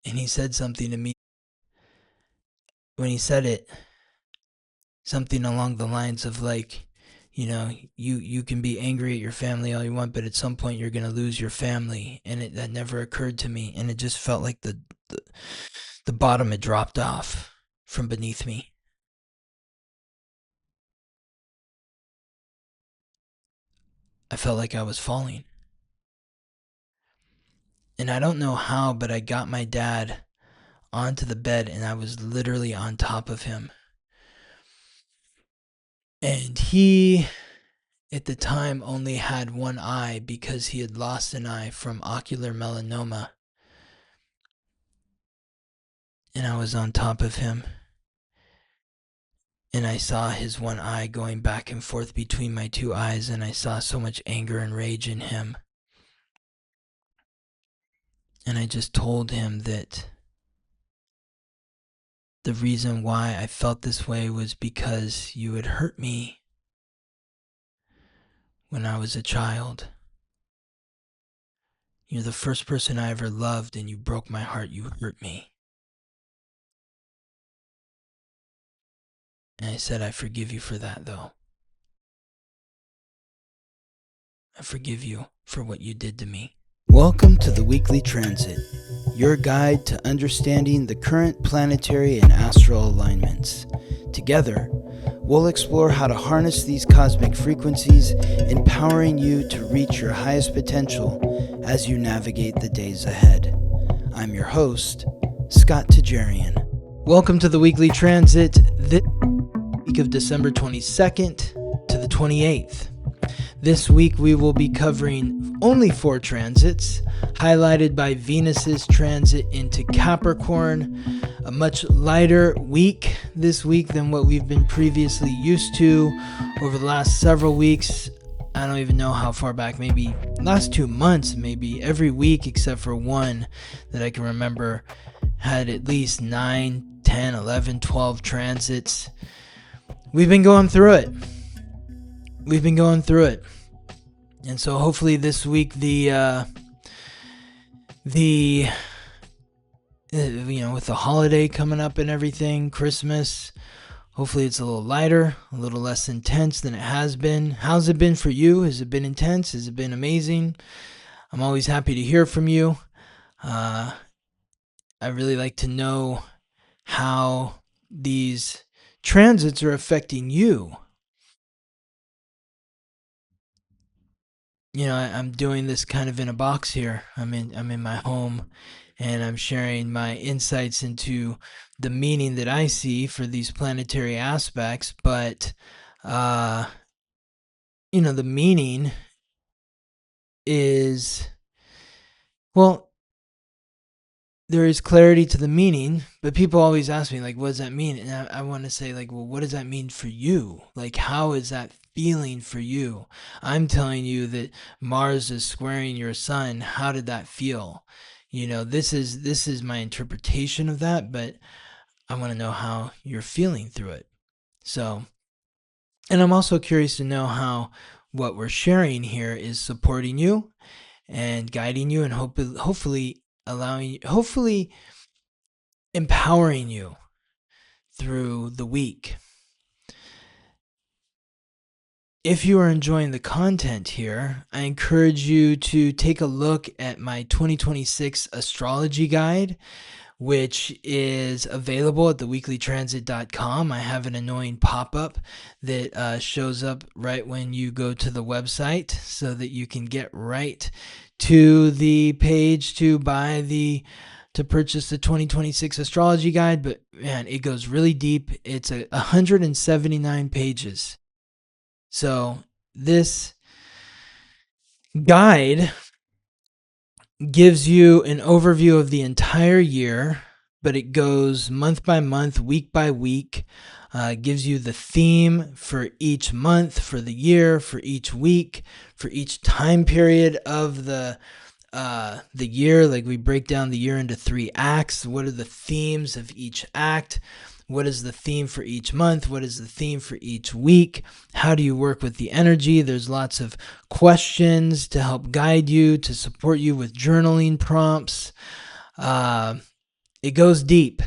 And he said something to me. When he said it, something along the lines of like, you can be angry at your family all you want, but at some point you're going to lose your family. And that never occurred to me. And it just felt like the bottom had dropped off from beneath me. I felt like I was falling. And I don't know how, but I got my dad onto the bed and I was literally on top of him. And he, at the time, only had one eye because he had lost an eye from ocular melanoma. And I was on top of him. And I saw his one eye going back and forth between my two eyes, and I saw so much anger and rage in him. And I just told him that the reason why I felt this way was because you had hurt me when I was a child. You're the first person I ever loved, and you broke my heart. You hurt me. And I said, I forgive you for that, though. I forgive you for what you did to me. Welcome to the Weekly Transit, your guide to understanding the current planetary and astral alignments. Together, we'll explore how to harness these cosmic frequencies, empowering you to reach your highest potential as you navigate the days ahead. I'm your host, Scott Tajarian. Welcome to the Weekly Transit, this week of December 22nd to the 28th. This week we will be covering only 4 transits, highlighted by Venus's transit into Capricorn. A much lighter week this week than what we've been previously used to over the last several weeks. I don't even know how far back, maybe last 2 months, maybe every week except for one that I can remember had at least 9, 10, 11, 12 transits. We've been going through it. And so hopefully this week with the holiday coming up and everything, Christmas, hopefully it's a little lighter, a little less intense than it has been. How's it been for you? Has it been intense? Has it been amazing? I'm always happy to hear from you. I really like to know how these transits are affecting you. I'm doing this kind of in a box here. I'm in my home, and I'm sharing my insights into the meaning that I see for these planetary aspects. But, the meaning is, well, there is clarity to the meaning, but people always ask me, like, what does that mean? And I want to say, like, well, what does that mean for you? Like, how is that feeling for you? I'm telling you that Mars is squaring your sun. How did that feel? This is my interpretation of that, but I want to know how you're feeling through it. So, and I'm also curious to know how what we're sharing here is supporting you and guiding you and hopefully empowering you through the week. If you are enjoying the content here, I encourage you to take a look at my 2026 astrology guide, which is available at theweeklytransit.com. I have an annoying pop-up that shows up right when you go to the website so that you can get right to the page to purchase the 2026 astrology guide. But man, it goes really deep. It's 179 pages. So this guide gives you an overview of the entire year, but it goes month by month, week by week. Gives you the theme for each month, for the year, for each week, for each time period of the year. Like, we break down the year into 3 acts. What are the themes of each act? What is the theme for each month? What is the theme for each week? How do you work with the energy? There's lots of questions to help guide you, to support you with journaling prompts. it goes deep,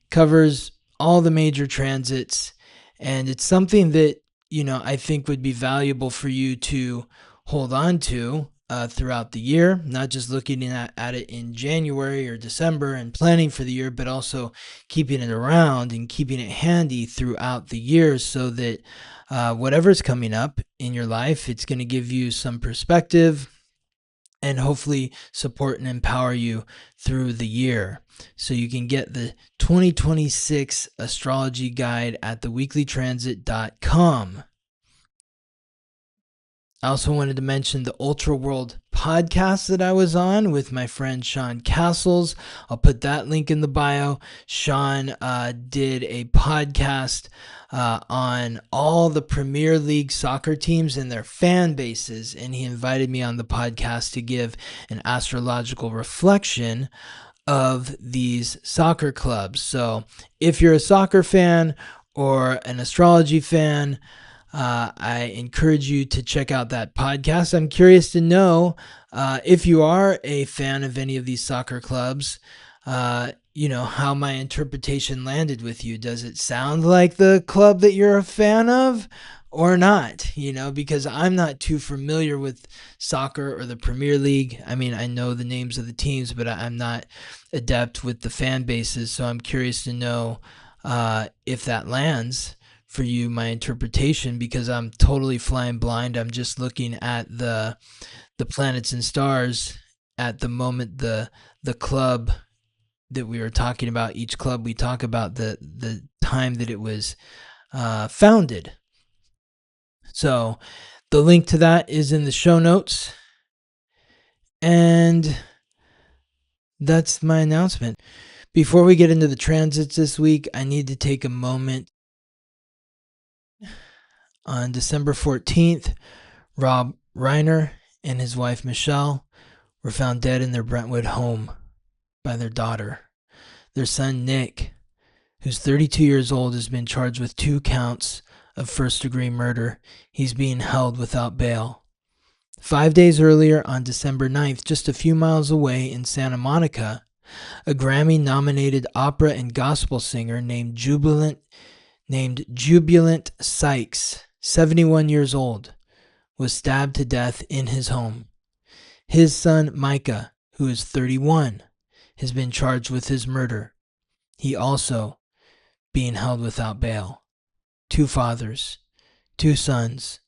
covers all the major transits, and it's something that, I think would be valuable for you to hold on to throughout the year, not just looking at it in January or December and planning for the year, but also keeping it around and keeping it handy throughout the year so that whatever's coming up in your life, it's going to give you some perspective and hopefully support and empower you through the year. So you can get the 2026 astrology guide at theweeklytransit.com. I also wanted to mention the Ultra World podcast that I was on with my friend Sean Castles. I'll put that link in the bio. Sean did a podcast on all the Premier League soccer teams and their fan bases, and he invited me on the podcast to give an astrological reflection of these soccer clubs. So if you're a soccer fan or an astrology fan, I encourage you to check out that podcast. I'm curious to know if you are a fan of any of these soccer clubs, how my interpretation landed with you. Does it sound like the club that you're a fan of or not? Because I'm not too familiar with soccer or the Premier League. I mean, I know the names of the teams, but I'm not adept with the fan bases. So I'm curious to know if that lands for you, my interpretation, because I'm totally flying blind. I'm just looking at the planets and stars at the moment. The club that we were talking about, each club we talk about the time that it was founded. So the link to that is in the show notes, and that's my announcement. Before we get into the transits this week, I need to take a moment. On December 14th, Rob Reiner and his wife Michelle were found dead in their Brentwood home by their daughter. Their son Nick, who's 32 years old, has been charged with 2 counts of first-degree murder. He's being held without bail. 5 days earlier, on December 9th, just a few miles away in Santa Monica, a Grammy-nominated opera and gospel singer named Jubilant Sykes, 71 years old, was stabbed to death in his home. His son Micah, who is 31, has been charged with his murder. He also being held without bail. 2 fathers, 2 sons,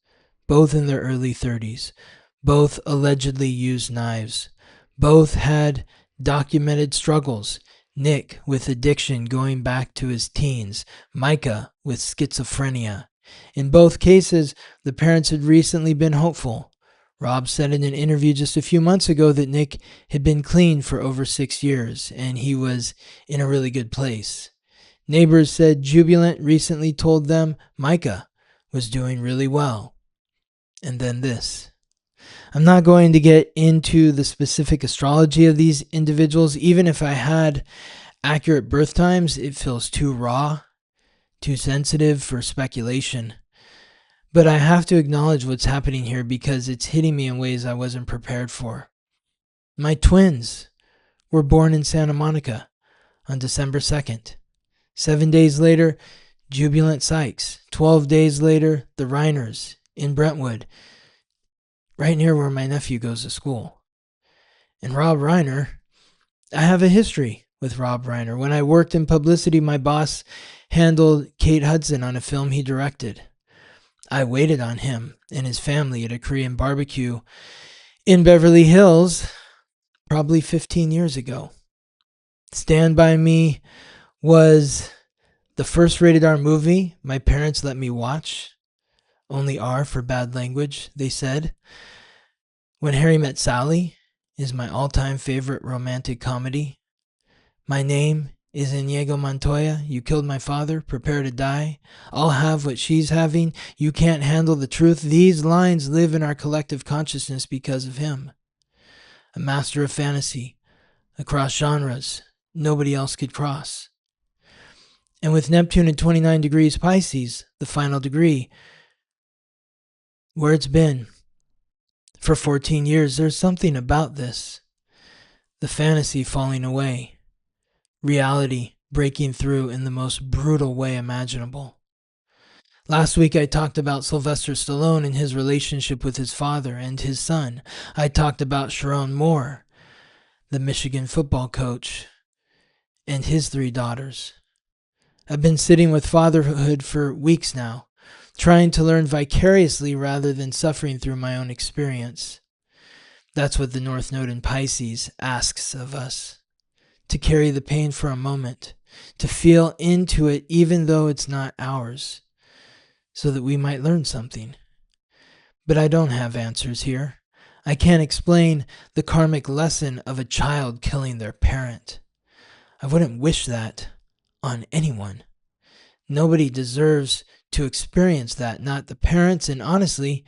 both in their early 30s. Both allegedly used knives. Both had documented struggles. Nick with addiction going back to his teens. Micah with schizophrenia. In both cases, the parents had recently been hopeful. Rob said in an interview just a few months ago that Nick had been clean for over 6 years and he was in a really good place. Neighbors said Jubilant recently told them Micah was doing really well. And then this. I'm not going to get into the specific astrology of these individuals. Even if I had accurate birth times, it feels too raw, too sensitive for speculation. But I have to acknowledge what's happening here because it's hitting me in ways I wasn't prepared for. My twins were born in Santa Monica on December 2nd. 7 days later, Jubilant Sykes. 12 days later, the Reiners in Brentwood, right near where my nephew goes to school. And Rob Reiner, I have a history with Rob Reiner. When I worked in publicity, my boss handled Kate Hudson on a film he directed. I waited on him and his family at a Korean barbecue in Beverly Hills probably 15 years ago. Stand By Me was the first rated R movie my parents let me watch. Only R for bad language, they said. When Harry Met Sally is my all-time favorite romantic comedy. My name is Inigo Montoya. You killed my father. Prepare to die. I'll have what she's having. You can't handle the truth. These lines live in our collective consciousness because of him. A master of fantasy across genres nobody else could cross. And with Neptune at 29 degrees Pisces, the final degree, where it's been for 14 years, there's something about this. The fantasy falling away. reality breaking through in the most brutal way imaginable. Last week I talked about Sylvester Stallone and his relationship with his father and his son. I talked about Sharon Moore, the Michigan football coach, and his 3 daughters. I've been sitting with Fatherhood for weeks now, trying to learn vicariously rather than suffering through my own experience. That's what the North Node in Pisces asks of us. To carry the pain for a moment, to feel into it even though it's not ours, so that we might learn something. But I don't have answers here. I can't explain the karmic lesson of a child killing their parent. I wouldn't wish that on anyone. Nobody deserves to experience that, not the parents, and honestly,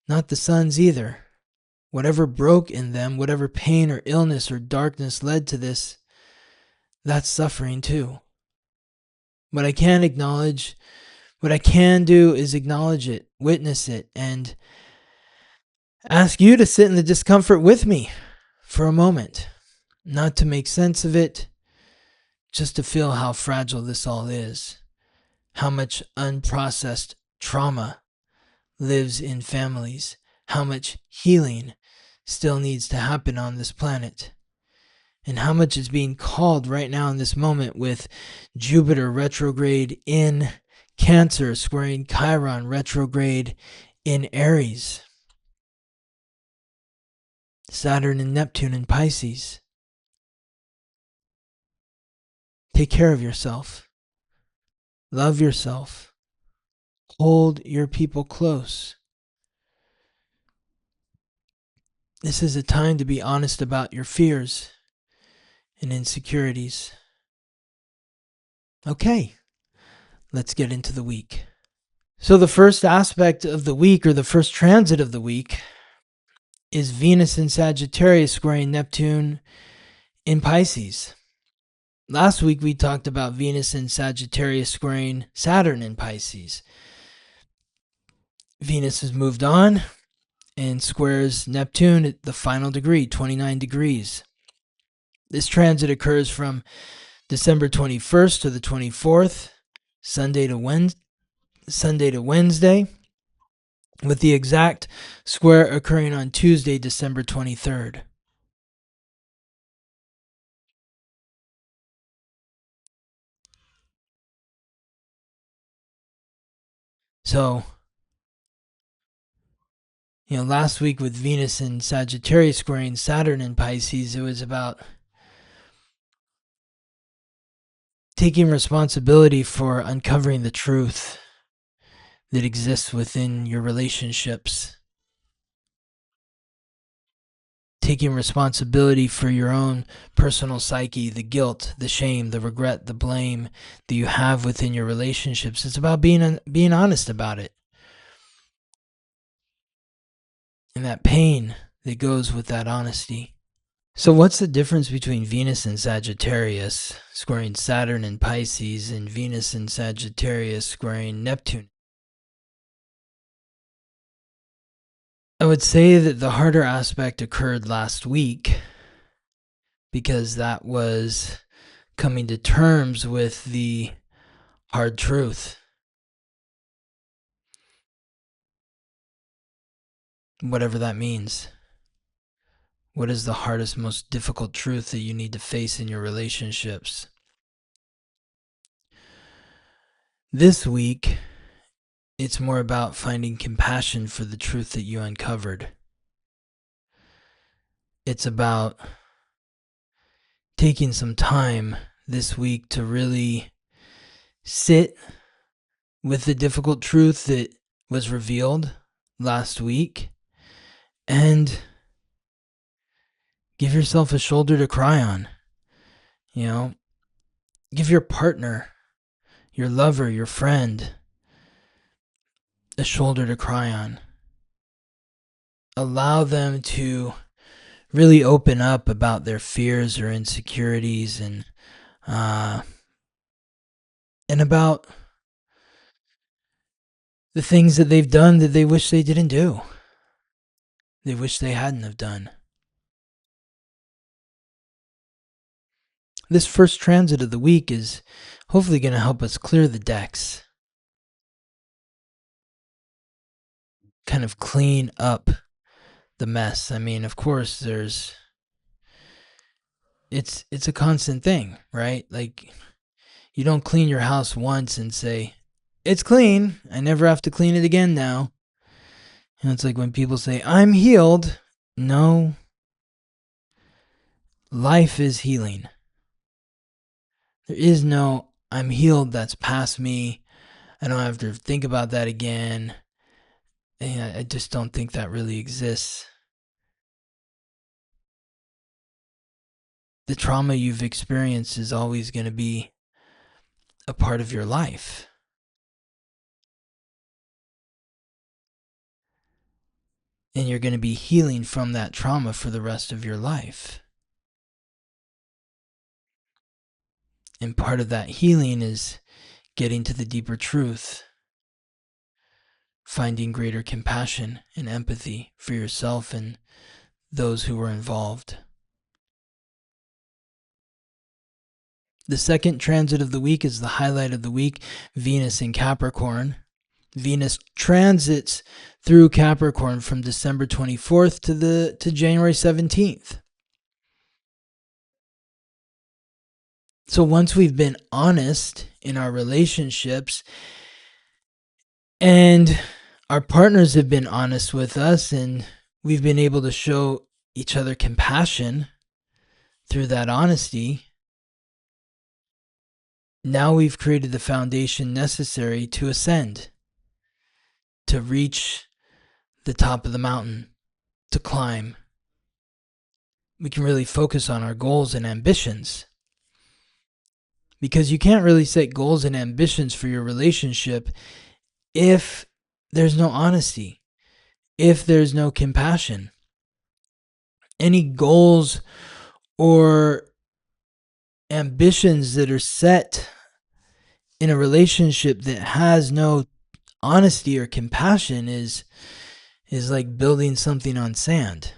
not the sons either. Whatever broke in them, whatever pain or illness or darkness led to this, that's suffering too. What I can do is acknowledge it, witness it, and ask you to sit in the discomfort with me for a moment. Not to make sense of it, just to feel how fragile this all is. How much unprocessed trauma lives in families. How much healing still needs to happen on this planet. And how much is being called right now in this moment with Jupiter retrograde in Cancer, squaring Chiron retrograde in Aries. Saturn and Neptune in Pisces. Take care of yourself. Love yourself. Hold your people close. This is a time to be honest about your fears and insecurities. Okay, let's get into the week. So the first aspect of the week, or the first transit of the week, is Venus in Sagittarius squaring Neptune in Pisces. Last week we talked about Venus in Sagittarius squaring Saturn in Pisces. Venus has moved on and squares Neptune at the final degree, 29 degrees. This transit occurs from December 21st to the 24th, Sunday to Wednesday, with the exact square occurring on Tuesday, December 23rd. So, last week with Venus in Sagittarius squaring Saturn in Pisces, it was about taking responsibility for uncovering the truth that exists within your relationships. Taking responsibility for your own personal psyche, the guilt, the shame, the regret, the blame that you have within your relationships. It's about being honest about it. And that pain that goes with that honesty. So what's the difference between Venus in Sagittarius squaring Saturn in Pisces and Venus in Sagittarius squaring Neptune? I would say that the harder aspect occurred last week because that was coming to terms with the hard truth. Whatever that means. What is the hardest, most difficult truth that you need to face in your relationships? This week, it's more about finding compassion for the truth that you uncovered. It's about taking some time this week to really sit with the difficult truth that was revealed last week and give yourself a shoulder to cry on. Give your partner, your lover, your friend, a shoulder to cry on. Allow them to really open up about their fears or insecurities and about the things that they've done that they wish they didn't do. They wish they hadn't have done. This first transit of the week is hopefully going to help us clear the decks, kind of clean up the mess. I mean, of course, it's a constant thing, right? Like, you don't clean your house once and say, it's clean, I never have to clean it again now. And it's like when people say, I'm healed. No, life is healing. There is no, I'm healed, that's past me, I don't have to think about that again. And I just don't think that really exists. The trauma you've experienced is always going to be a part of your life. And you're going to be healing from that trauma for the rest of your life. And part of that healing is getting to the deeper truth, finding greater compassion and empathy for yourself and those who were involved. The second transit of the week is the highlight of the week, Venus in Capricorn. Venus transits through Capricorn from December 24th to January 17th. So once we've been honest in our relationships and our partners have been honest with us and we've been able to show each other compassion through that honesty, now we've created the foundation necessary to ascend, to reach the top of the mountain, to climb. We can really focus on our goals and ambitions. Because you can't really set goals and ambitions for your relationship if there's no honesty, if there's no compassion. Any goals or ambitions that are set in a relationship that has no honesty or compassion is like building something on sand.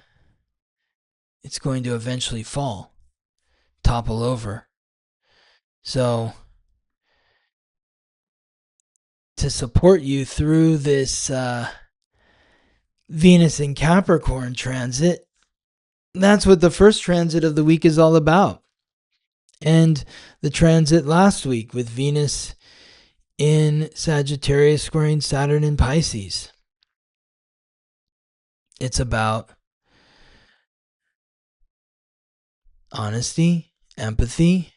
It's going to eventually fall, topple over. So, to support you through this Venus in Capricorn transit, that's what the first transit of the week is all about. And the transit last week with Venus in Sagittarius squaring Saturn in Pisces. It's about honesty, empathy,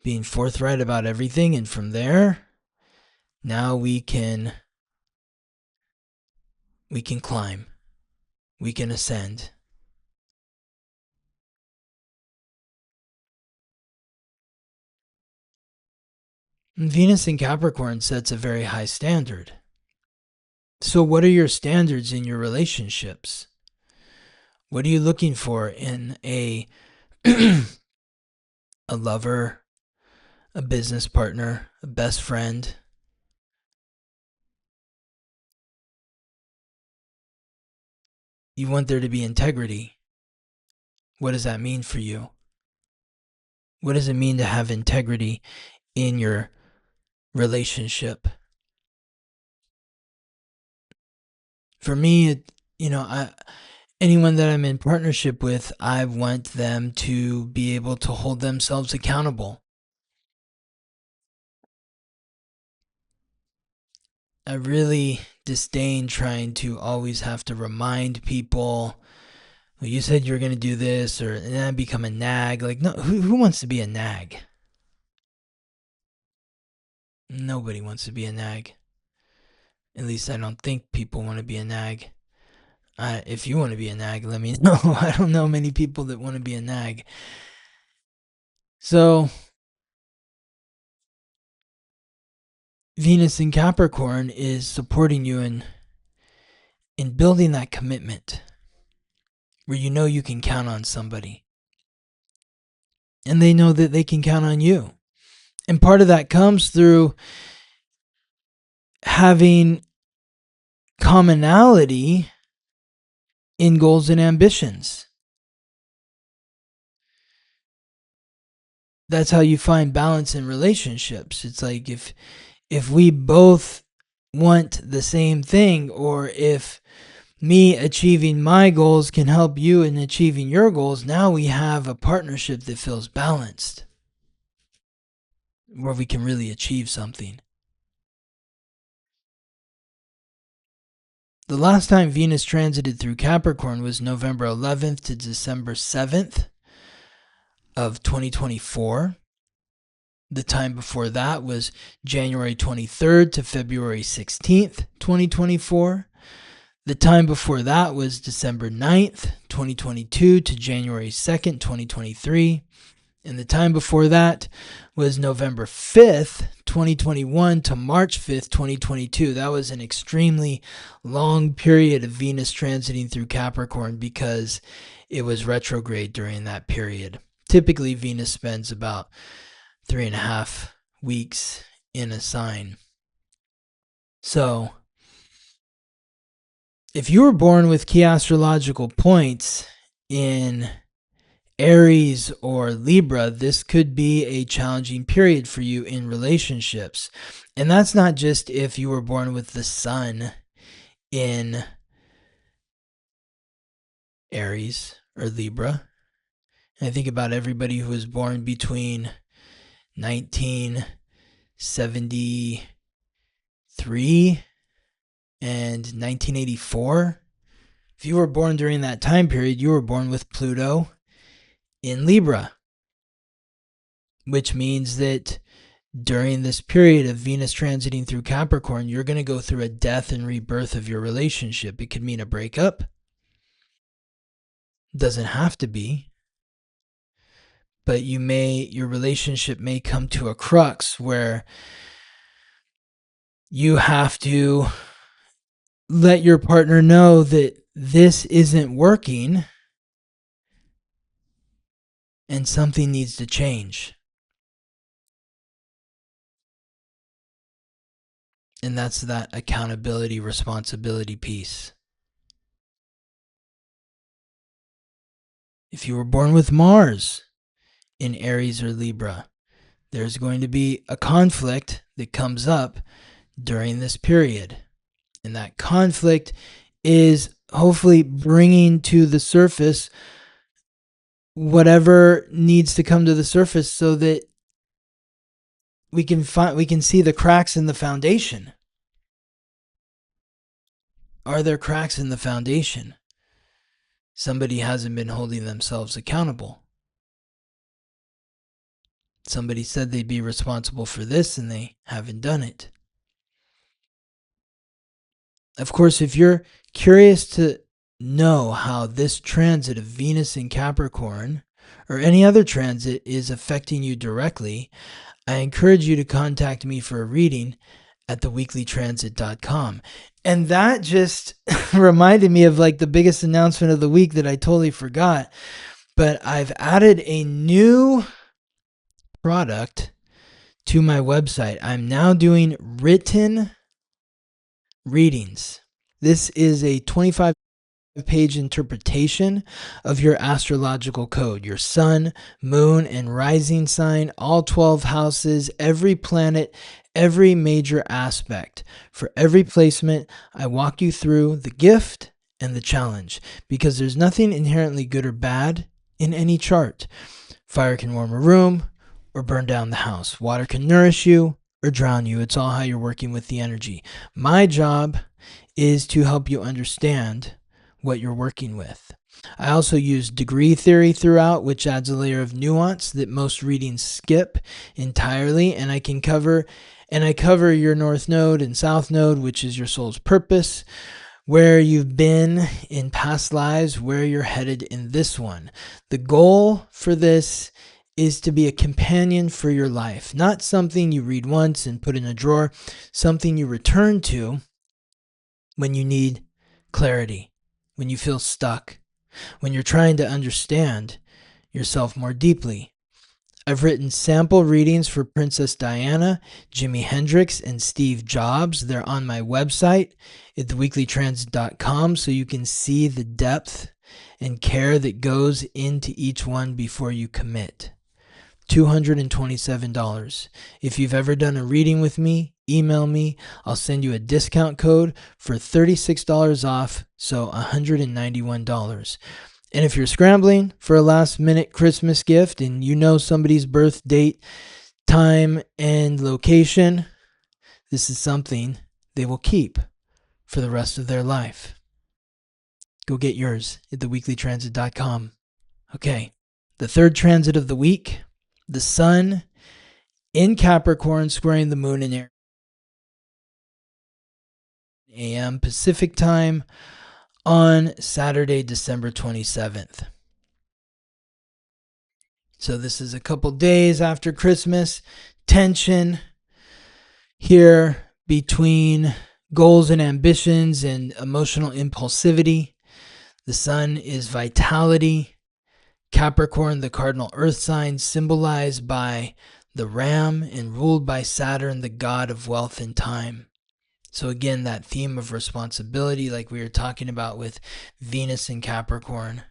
being forthright about everything, and from there, now we can climb, we can ascend. And Venus in Capricorn sets a very high standard. So what are your standards in your relationships? What are you looking for in a lover, a business partner, a best friend? You want there to be integrity. What does that mean for you? What does it mean to have integrity in your relationship? For me, anyone that I'm in partnership with, I want them to be able to hold themselves accountable. I really disdain trying to always have to remind people, well, you said you were going to do this, or and then I become a nag. Like, no, who wants to be a nag? Nobody wants to be a nag. At least I don't think people want to be a nag. If you want to be a nag, let me know. I don't know many people that want to be a nag. So, Venus in Capricorn is supporting you in building that commitment where you know you can count on somebody. And they know that they can count on you. And part of that comes through having commonality in goals and ambitions. that's how you find balance in relationships. It's like if we both want the same thing, or if me achieving my goals can help you in achieving your goals, now we have a partnership that feels balanced, where we can really achieve something. The last time Venus transited through Capricorn was November 11th to December 7th of 2024. The time before that was January 23rd to February 16th, 2024. The time before that was December 9th, 2022 to January 2nd, 2023. And the time before that was November 5th, 2021 to March 5th, 2022. That was an extremely long period of Venus transiting through Capricorn because it was retrograde during that period. Typically, Venus spends about 3.5 weeks in a sign. So, if you were born with key astrological points in Aries or Libra, this could be a challenging period for you in relationships. And that's not just if you were born with the sun in Aries or Libra. And I think about everybody who was born between 1973 and 1984. If you were born during that time period, you were born with Pluto in Libra, which means that during this period of Venus transiting through Capricorn, you're going to go through a death and rebirth of your relationship. It could mean a breakup. Doesn't have to be. But your relationship may come to a crux where you have to let your partner know that this isn't working and something needs to change. And that's that accountability, responsibility piece. If you were born with Mars in Aries or Libra, there's going to be a conflict that comes up during this period. And that conflict is hopefully bringing to the surface whatever needs to come to the surface so that we can see the cracks in the foundation. Are there cracks in the foundation? Somebody hasn't been holding themselves accountable. Somebody said they'd be responsible for this and they haven't done it. Of course, if you're curious to know how this transit of Venus in Capricorn or any other transit is affecting you directly, I encourage you to contact me for a reading at theweeklytransit.com. And that just reminded me of like the biggest announcement of the week that I totally forgot. But I've added a new product to my website. I'm now doing written readings. This is a 25-page interpretation of your astrological code, your sun, moon, and rising sign, all 12 houses, every planet, every major aspect. For every placement, I walk you through the gift and the challenge, because there's nothing inherently good or bad in any chart. Fire can warm a room or burn down the house. Water can nourish you or drown you. It's all how you're working with the energy. My job is to help you understand what you're working with. I also use degree theory throughout, which adds a layer of nuance that most readings skip entirely. And I cover your North Node and South Node, which is your soul's purpose, where you've been in past lives, where you're headed in this one. The goal for this is to be a companion for your life, not something you read once and put in a drawer, something you return to when you need clarity, when you feel stuck, when you're trying to understand yourself more deeply. I've written sample readings for Princess Diana, Jimi Hendrix, and Steve Jobs. They're on my website at theweeklytransit.com, so you can see the depth and care that goes into each one before you commit. $227. If you've ever done a reading with me, email me. I'll send you a discount code for $36 off, so $191. And if you're scrambling for a last minute Christmas gift and you know somebody's birth date, time, and location, this is something they will keep for the rest of their life. Go get yours at theweeklytransit.com. Okay, the third transit of the week, the sun in Capricorn squaring the moon in Aries. a.m. Pacific time on Saturday, December 27th. So this is a couple days after Christmas. Tension here between goals and ambitions and emotional impulsivity. The sun is vitality. Capricorn, the cardinal earth sign, symbolized by the ram and ruled by Saturn, the god of wealth and time. So again, that theme of responsibility, like we were talking about with Venus in Capricorn.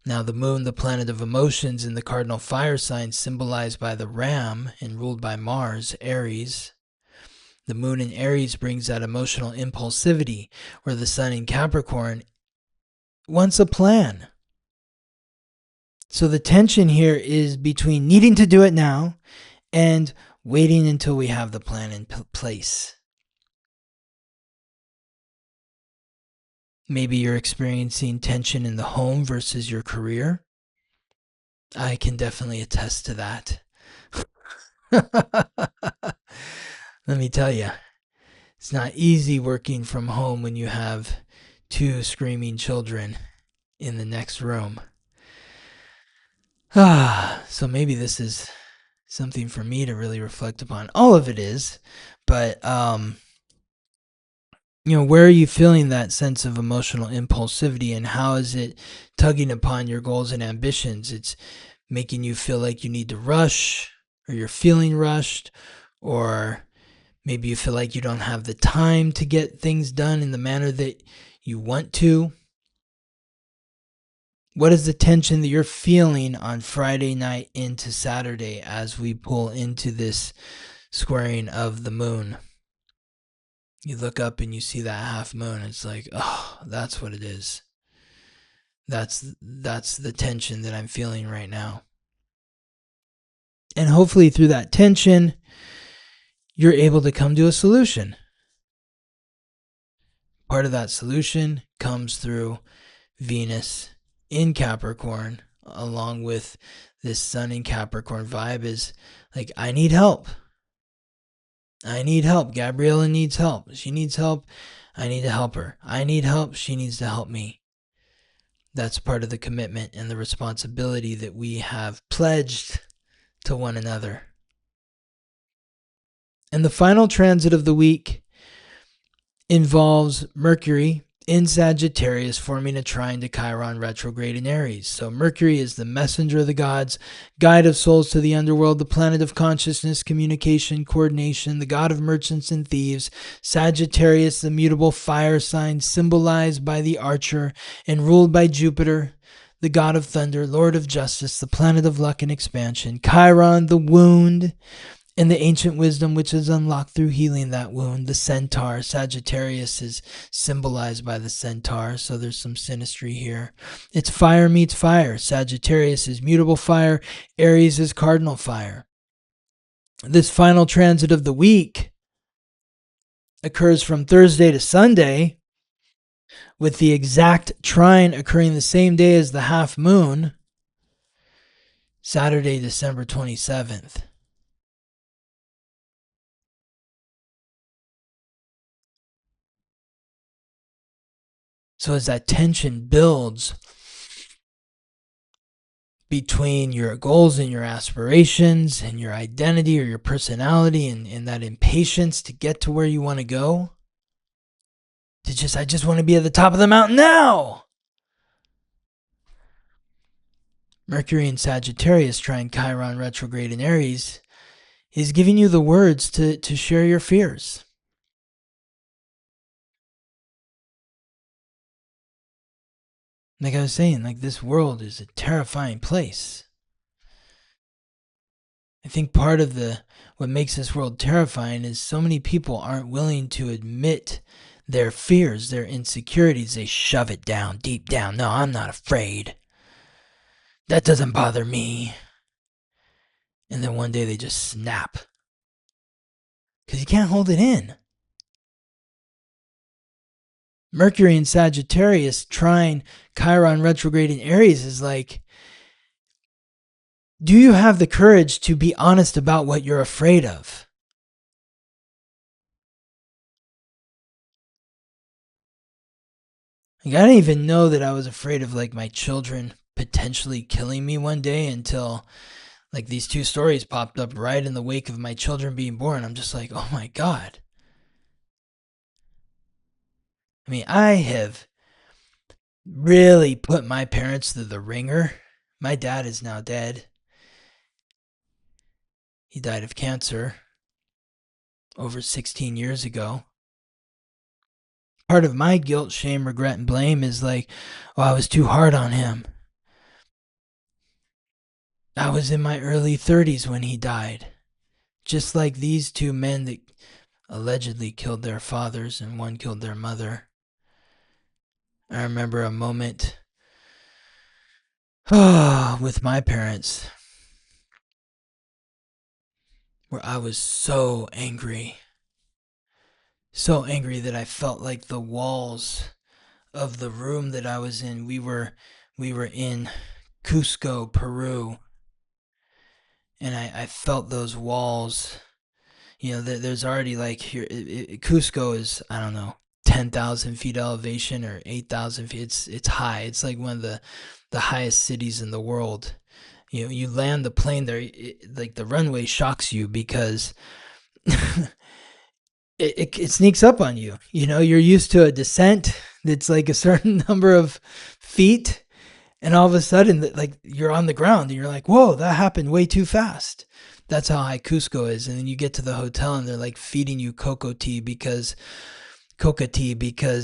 Now the moon, the planet of emotions in the cardinal fire sign, symbolized by the ram and ruled by Mars, Aries. The moon in Aries brings that emotional impulsivity, where the sun in Capricorn wants a plan. So the tension here is between needing to do it now and waiting until we have the plan in place. Maybe you're experiencing tension in the home versus your career. I can definitely attest to that. Let me tell you, it's not easy working from home when you have two screaming children in the next room. So maybe this is something for me to really reflect upon. All of it is, but where are you feeling that sense of emotional impulsivity, and how is it tugging upon your goals and ambitions? It's making you feel like you need to rush, or you're feeling rushed, or maybe you feel like you don't have the time to get things done in the manner that you want to. What is the tension that you're feeling on Friday night into Saturday as we pull into this squaring of the moon? You look up and you see that half moon. It's like, oh, that's what it is. That's the tension that I'm feeling right now. And hopefully through that tension, you're able to come to a solution. Part of that solution comes through Venus in Capricorn, along with this sun in Capricorn vibe, is like, I need help. I need help. Gabriella needs help. She needs help. I need to help her. I need help. She needs to help me. That's part of the commitment and the responsibility that we have pledged to one another. And the final transit of the week involves Mercury in Sagittarius forming a trine to Chiron retrograde in Aries. So Mercury is the messenger of the gods, guide of souls to the underworld, the planet of consciousness, communication, coordination, the god of merchants and thieves. Sagittarius, the mutable fire sign, symbolized by the archer and ruled by Jupiter, the god of thunder, lord of justice, the planet of luck and expansion. Chiron, the wound, and the ancient wisdom which is unlocked through healing that wound. The centaur, Sagittarius, is symbolized by the centaur, so there's some synastry here. It's fire meets fire. Sagittarius is mutable fire. Aries is cardinal fire. This final transit of the week occurs from Thursday to Sunday, with the exact trine occurring the same day as the half moon, Saturday, December 27th. So as that tension builds between your goals and your aspirations and your identity or your personality, and that impatience to get to where you want to go, I just want to be at the top of the mountain now. Mercury in Sagittarius trine Chiron retrograde in Aries is giving you the words to share your fears. Like I was saying, like, this world is a terrifying place. I think part of what makes this world terrifying is so many people aren't willing to admit their fears, their insecurities. They shove it down, deep down. No, I'm not afraid. That doesn't bother me. And then one day they just snap. Because you can't hold it in. Mercury in Sagittarius, Trine, Chiron, retrograde in Aries is like, do you have the courage to be honest about what you're afraid of? Like, I didn't even know that I was afraid of like my children potentially killing me one day until like these two stories popped up right in the wake of my children being born. I'm just like, oh my God. I mean, I have really put my parents through the ringer. My dad is now dead. He died of cancer over 16 years ago. Part of my guilt, shame, regret, and blame is like, oh, I was too hard on him. I was in my early 30s when he died. Just like these two men that allegedly killed their fathers and one killed their mother. I remember a moment with my parents where I was so angry. So angry that I felt like the walls of the room that I was in, we were in Cusco, Peru, and I felt those walls. You know, there's already like here, Cusco is, I don't know, 10,000 feet elevation or 8,000 feet. It's high. It's like one of the highest cities in the world. You know, you land the plane there, like the runway shocks you because it sneaks up on you. You know, you're used to a descent that's like a certain number of feet, and all of a sudden, like you're on the ground, and you're like, "Whoa, that happened way too fast." That's how high Cusco is, and then you get to the hotel, and they're like feeding you coca tea because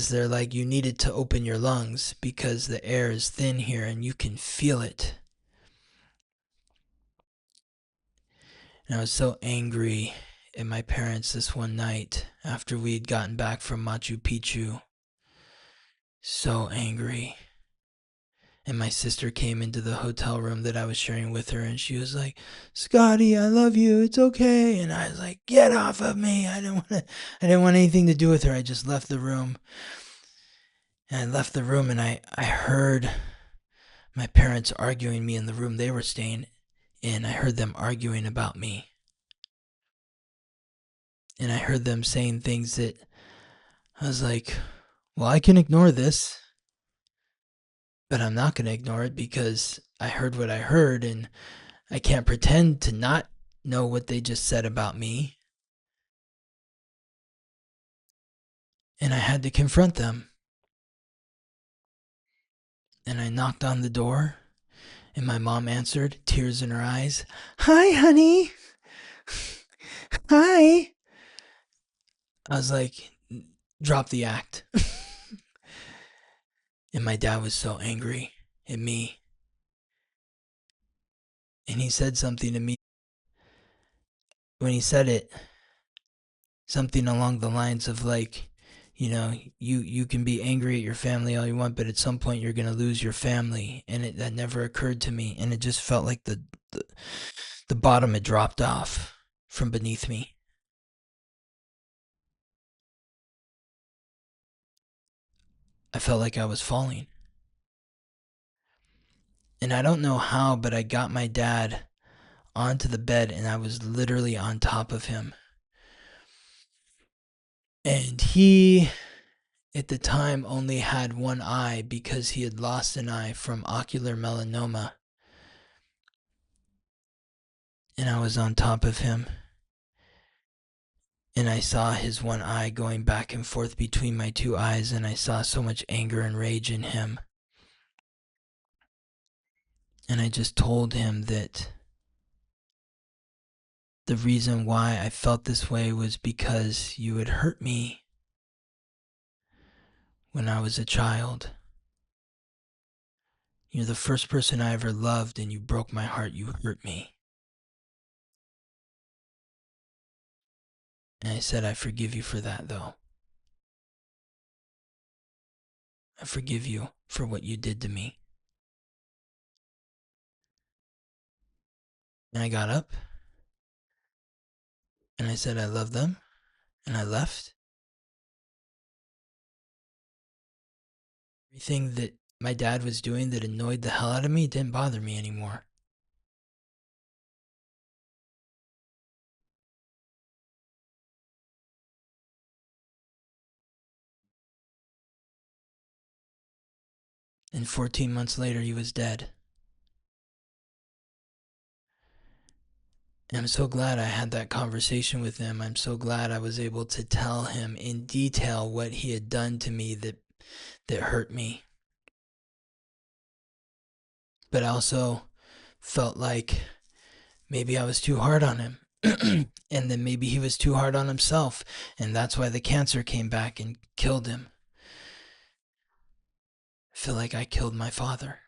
they're like, you needed to open your lungs because the air is thin here, and you can feel it. And I was so angry at my parents this one night after we'd gotten back from Machu Picchu. So angry. And my sister came into the hotel room that I was sharing with her, and she was like, "Scotty, I love you. It's okay." And I was like, "Get off of me." I didn't want anything to do with her. I just left the room. And I left the room, and I heard my parents arguing me in the room they were staying in. I heard them arguing about me. And I heard them saying things that I was like, well, I can ignore this, but I'm not going to ignore it because I heard what I heard, and I can't pretend to not know what they just said about me. And I had to confront them. And I knocked on the door, and my mom answered, tears in her eyes. "Hi, honey." "Hi." I was like, drop the act. And my dad was so angry at me. And he said something to me. When he said it, something along the lines of like, you know, you can be angry at your family all you want, but at some point you're going to lose your family. And that never occurred to me. And it just felt like the bottom had dropped off from beneath me. I felt like I was falling. And I don't know how, but I got my dad onto the bed, and I was literally on top of him. And he, at the time, only had one eye because he had lost an eye from ocular melanoma. And I was on top of him. And I saw his one eye going back and forth between my two eyes, and I saw so much anger and rage in him. And I just told him that the reason why I felt this way was because you had hurt me when I was a child. You're the first person I ever loved, and you broke my heart. You hurt me. And I said, I forgive you for that, though. I forgive you for what you did to me. And I got up and I said, I love them. And I left. Everything that my dad was doing that annoyed the hell out of me didn't bother me anymore. And 14 months later, he was dead. And I'm so glad I had that conversation with him. I'm so glad I was able to tell him in detail what he had done to me that hurt me. But I also felt like maybe I was too hard on him. And then maybe he was too hard on himself. And that's why the cancer came back and killed him. I feel like I killed my father.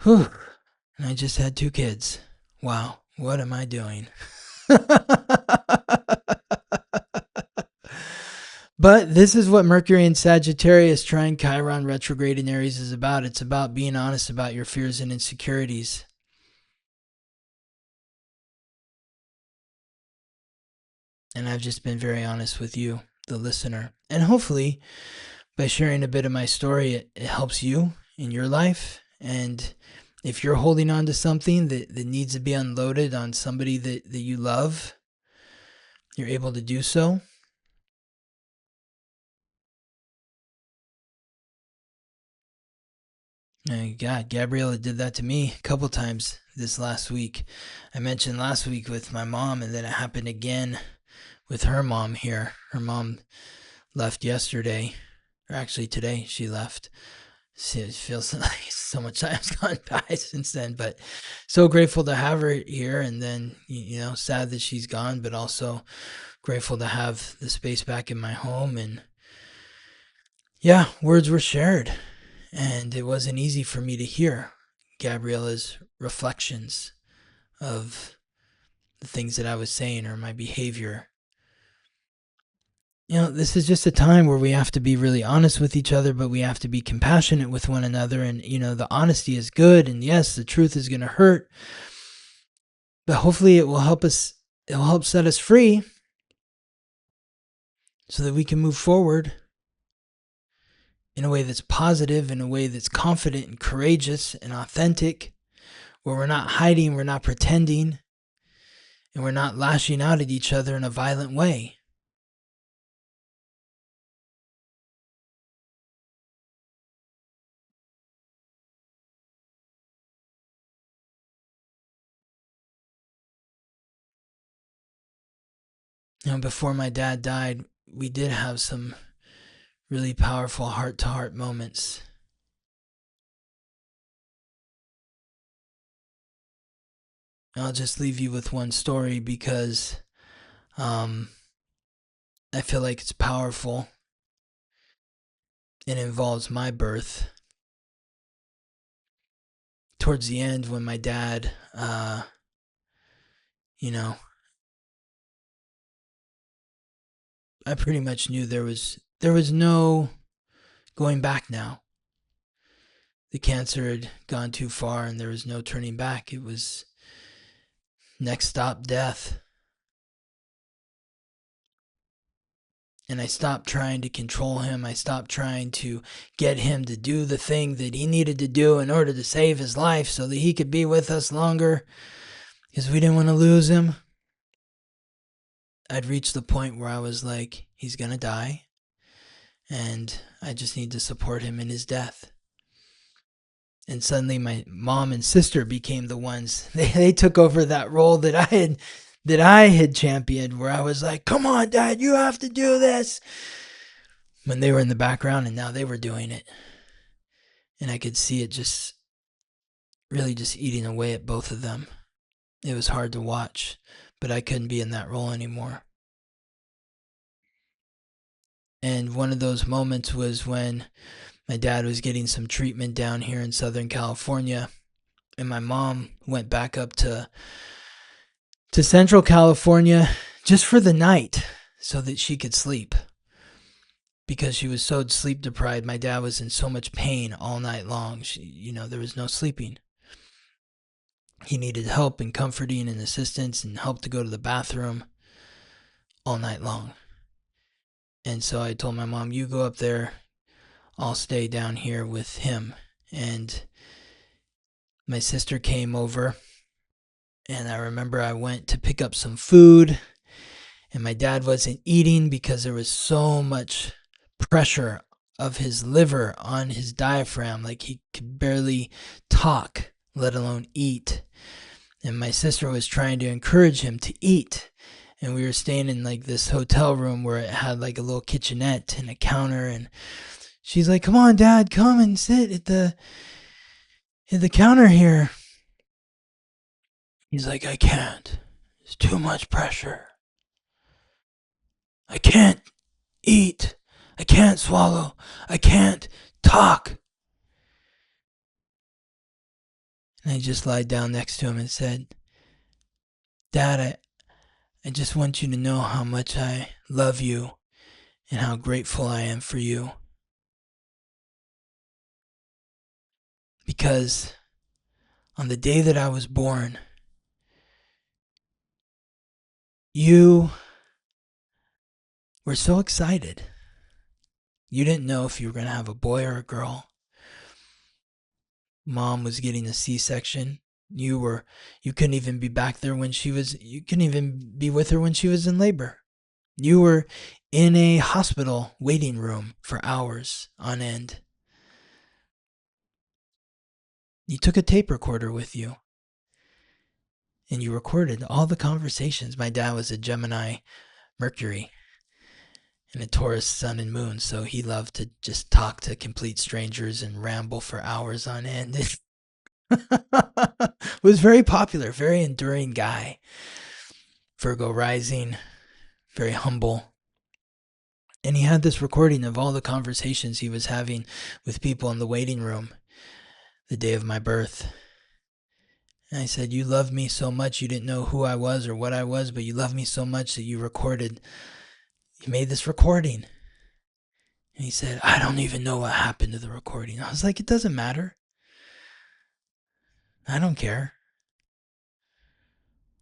Whew. And I just had 2 kids. Wow, what am I doing? But this is what Mercury in Sagittarius, Trine, Chiron, Retrograde in Aries is about. It's about being honest about your fears and insecurities. And I've just been very honest with you, the listener. And hopefully, by sharing a bit of my story, it helps you in your life. And if you're holding on to something that needs to be unloaded on somebody that you love, you're able to do so. God, Gabriella did that to me a couple times this last week. I mentioned last week with my mom, and then it happened again with her mom here. Her mom left yesterday, or actually today she left. It feels like so much time has gone by since then, but so grateful to have her here. And then, sad that she's gone, but also grateful to have the space back in my home. And yeah, words were shared. And it wasn't easy for me to hear Gabriella's reflections of the things that I was saying or my behavior. This is just a time where we have to be really honest with each other, but we have to be compassionate with one another. And, the honesty is good. And yes, the truth is going to hurt. But hopefully it will help us, it will help set us free so that we can move forward in a way that's positive, in a way that's confident and courageous and authentic, where we're not hiding, we're not pretending, and we're not lashing out at each other in a violent way. Before my dad died, we did have some really powerful heart-to-heart moments. I'll just leave you with one story because I feel like it's powerful. It involves my birth. Towards the end, when my dad, I pretty much knew there was no going back now. The cancer had gone too far and there was no turning back. It was next stop, death. And I stopped trying to control him. I stopped trying to get him to do the thing that he needed to do in order to save his life so that he could be with us longer, because we didn't want to lose him. I'd reached the point where I was like, he's going to die, and I just need to support him in his death. And suddenly my mom and sister became the ones, they took over that role that I had championed, where I was like, come on, Dad, you have to do this. When they were in the background, and now they were doing it. And I could see it just really just eating away at both of them. It was hard to watch, but I couldn't be in that role anymore. And one of those moments was when my dad was getting some treatment down here in Southern California. and my mom went back up to Central California just for the night so that she could sleep, because she was so sleep deprived. My dad was in so much pain all night long. There was no sleeping. He needed help and comforting and assistance and help to go to the bathroom all night long. And so I told my mom, you go up there, I'll stay down here with him. And my sister came over, and I remember I went to pick up some food, and my dad wasn't eating because there was so much pressure of his liver on his diaphragm. Like, he could barely talk, let alone eat. And my sister was trying to encourage him to eat. And we were staying in like this hotel room where it had like a little kitchenette and a counter. And she's like, come on, Dad, come and sit at the counter here. He's like, I can't. It's too much pressure. I can't eat. I can't swallow. I can't talk. And I just lied down next to him and said, Dad, I just want you to know how much I love you and how grateful I am for you. Because on the day that I was born, you were so excited. You didn't know if you were going to have a boy or a girl. Mom was getting a C-section. You couldn't even be back there you couldn't even be with her when she was in labor. You were in a hospital waiting room for hours on end. You took a tape recorder with you, and you recorded all the conversations. My dad was a Gemini Mercury and a Taurus sun and moon, so he loved to just talk to complete strangers and ramble for hours on end. Was very popular, very enduring guy. Virgo rising, very humble. And he had this recording of all the conversations he was having with people in the waiting room the day of my birth. And I said, you loved me so much, you didn't know who I was or what I was, but you loved me so much that you made this recording. And he said, I don't even know what happened to the recording. I was like, it doesn't matter. I don't care.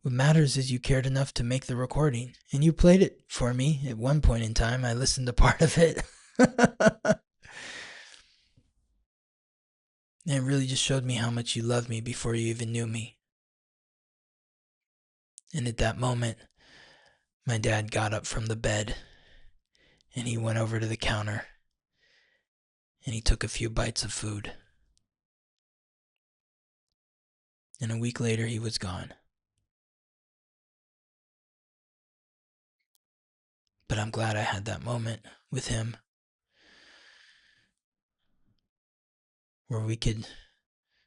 What matters is you cared enough to make the recording. And you played it for me at one point in time. I listened to part of it. And it really just showed me how much you loved me before you even knew me. And at that moment, my dad got up from the bed and he went over to the counter and he took a few bites of food. And a week later, he was gone. But I'm glad I had that moment with him where we could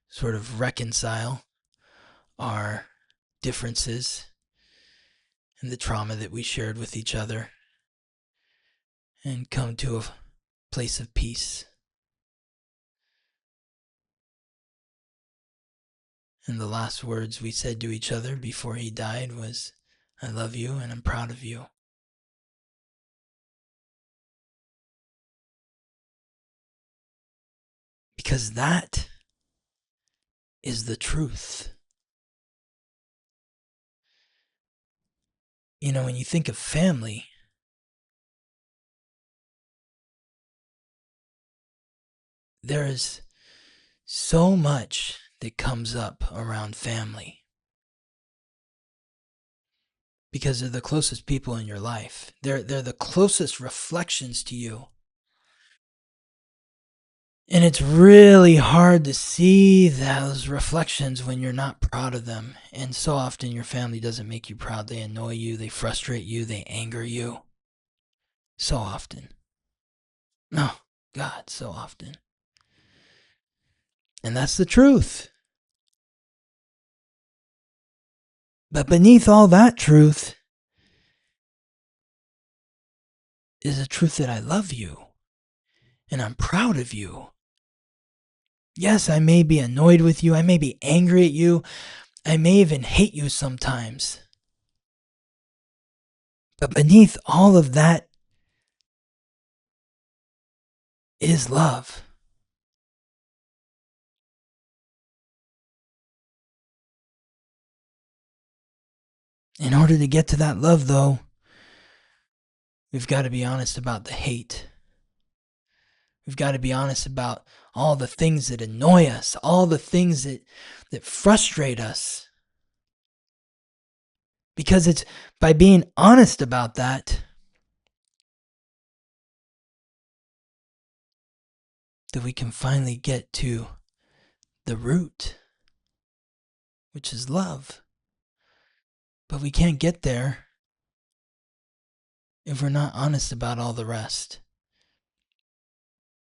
sort of reconcile our differences and the trauma that we shared with each other and come to a place of peace. And the last words we said to each other before he died was, I love you and I'm proud of you. Because that is the truth. You know, when you think of family, there is so much that comes up around family. Because they're the closest people in your life. They're the closest reflections to you. And it's really hard to see those reflections when you're not proud of them. And so often your family doesn't make you proud. They annoy you, they frustrate you, they anger you. So often. Oh, God, so often. And that's the truth. But beneath all that truth is the truth that I love you. And I'm proud of you. Yes, I may be annoyed with you. I may be angry at you. I may even hate you sometimes. But beneath all of that is love. In order to get to that love, though, we've got to be honest about the hate. We've got to be honest about all the things that annoy us, all the things that frustrate us. Because it's by being honest about that we can finally get to the root, which is love. But we can't get there if we're not honest about all the rest.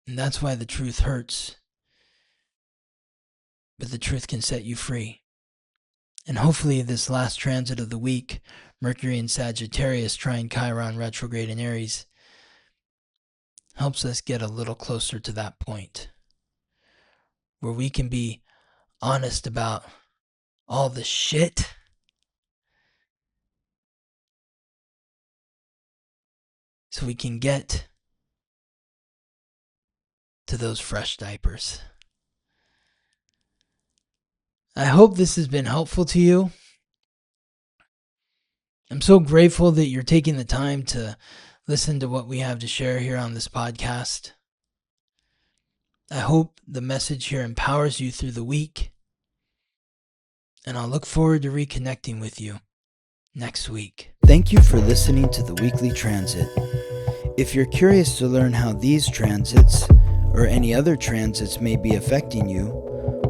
And that's why the truth hurts. But the truth can set you free. And hopefully this last transit of the week, Mercury in Sagittarius, Trine, Chiron, Retrograde in Aries, helps us get a little closer to that point where we can be honest about all the shit so we can get to those fresh diapers. I hope this has been helpful to you. I'm so grateful that you're taking the time to listen to what we have to share here on this podcast. I hope the message here empowers you through the week. And I'll look forward to reconnecting with you next week. Thank you for listening to the Weekly Transit. If you're curious to learn how these transits or any other transits may be affecting you,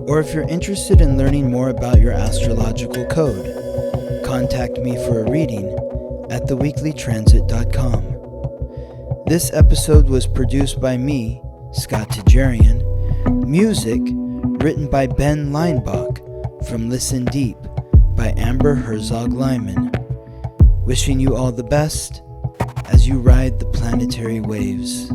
or if you're interested in learning more about your astrological code, contact me for a reading at theweeklytransit.com. This episode was produced by me, Scott Tajarian. Music written by Ben Leinbach from Listen Deep by Amber Herzog Lyman. Wishing you all the best as you ride the planetary waves.